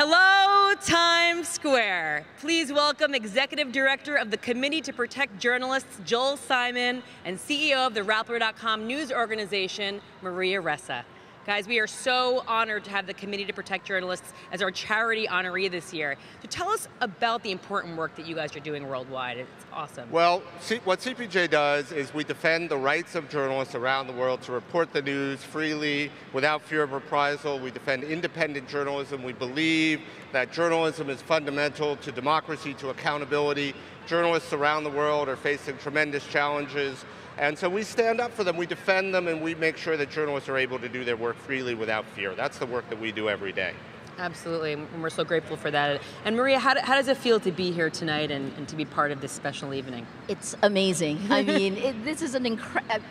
Hello, Times Square. Please welcome Executive Director of the Committee to Protect Journalists, Joel Simon, and CEO of the Rappler.com news organization, Maria Ressa. Guys, we are so honored to have the Committee to Protect Journalists as our Charity Honoree this year. So tell us about the important work that you guys are doing worldwide. It's awesome. Well, what CPJ does is we defend the rights of journalists around the world to report the news freely, without fear of reprisal. We defend independent journalism. We believe that journalism is fundamental to democracy, to accountability. Journalists around the world are facing tremendous challenges. And so we stand up for them, we defend them, and we make sure that journalists are able to do their work freely without fear. That's the work that we do every day. Absolutely, and we're so grateful for that. And Maria, how does it feel to be here tonight and to be part of this special evening? It's amazing. I mean, this is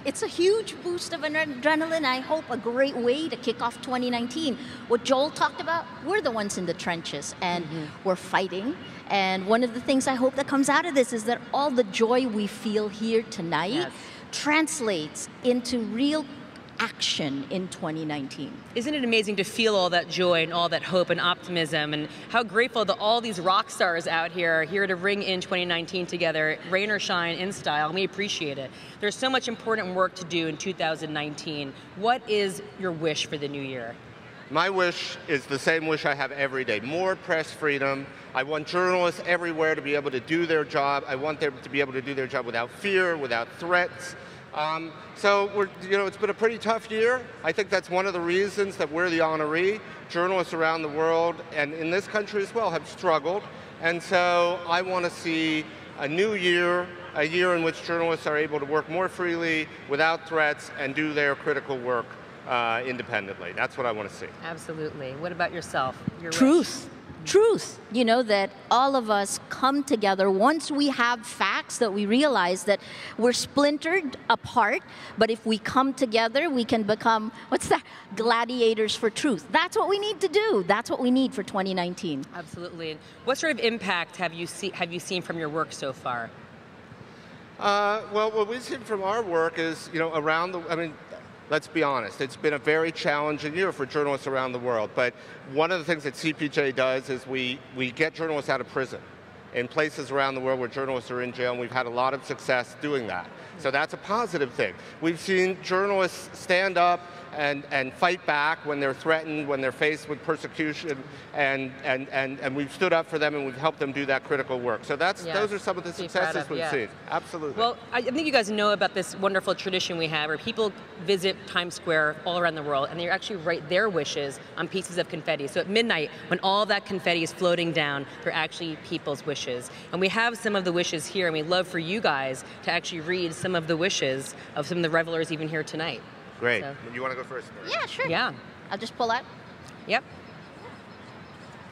it's a huge boost of adrenaline. I hope a great way to kick off 2019. What Joel talked about, we're the ones in the trenches, and we're fighting. And one of the things I hope that comes out of this is that all the joy we feel here tonight translates into real action in 2019. Isn't it amazing to feel all that joy and all that hope and optimism, and how grateful that all these rock stars out here are here to ring in 2019 together, rain or shine, in style, and we appreciate it. There's so much important work to do in 2019. What is your wish for the new year? My wish is the same wish I have every day: more press freedom. I want journalists everywhere to be able to do their job. I want them to be able to do their job without fear, without threats. So it's been a pretty tough year. I think that's one of the reasons that we're the honoree. Journalists around the world, and in this country as well, have struggled. And so I want to see a new year, a year in which journalists are able to work more freely, without threats, and do their critical work independently. That's what I want to see. Absolutely. What about yourself? Your Truth. wish? Truth. You know, that all of us come together once we have facts, that we realize that we're splintered apart, but if we come together, we can become, gladiators for truth. That's what we need to do. That's what we need for 2019. Absolutely. And what sort of impact have you seen from your work so far? Well, what we've seen from our work is, let's be honest, it's been a very challenging year for journalists around the world. But one of the things that CPJ does is we get journalists out of prison in places around the world where journalists are in jail, and we've had a lot of success doing that. So that's a positive thing. We've seen journalists stand up and fight back when they're threatened, when they're faced with persecution, and we've stood up for them, and we've helped them do that critical work. So those are some of the successes we've seen. Absolutely. Well, I think you guys know about this wonderful tradition we have where people visit Times Square all around the world, and they actually write their wishes on pieces of confetti. So at midnight, when all that confetti is floating down, they're actually people's wishes. And we have some of the wishes here, and we'd love for you guys to actually read some of the wishes of some of the revelers even here tonight. Great. So. You want to go first? Yeah, sure. Yeah. I'll just pull out. Yep.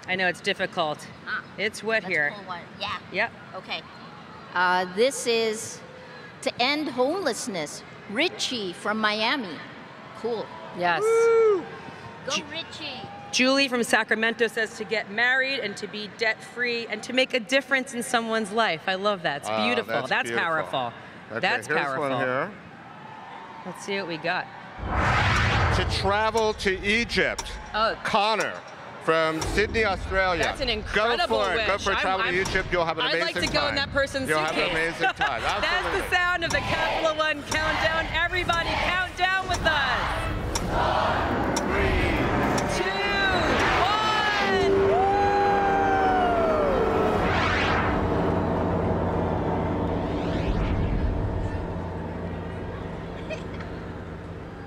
I know it's difficult. It's wet here. Pull one. Yeah. Yep. Okay. This is to end homelessness. Richie from Miami. Cool. Yes. Woo! Go Richie. Julie from Sacramento says to get married and to be debt-free and to make a difference in someone's life. I love that. It's beautiful. That's beautiful. Powerful. Okay, that's here's powerful. One here. Let's see what we got. To travel to Egypt. Connor from Sydney, Australia. That's an incredible wish. Go for a travel to Egypt. You'll have an amazing time. I'd like to go in that person's You'll suitcase. have an amazing time. That's the sound of the Capital One Countdown. Everybody count down with us.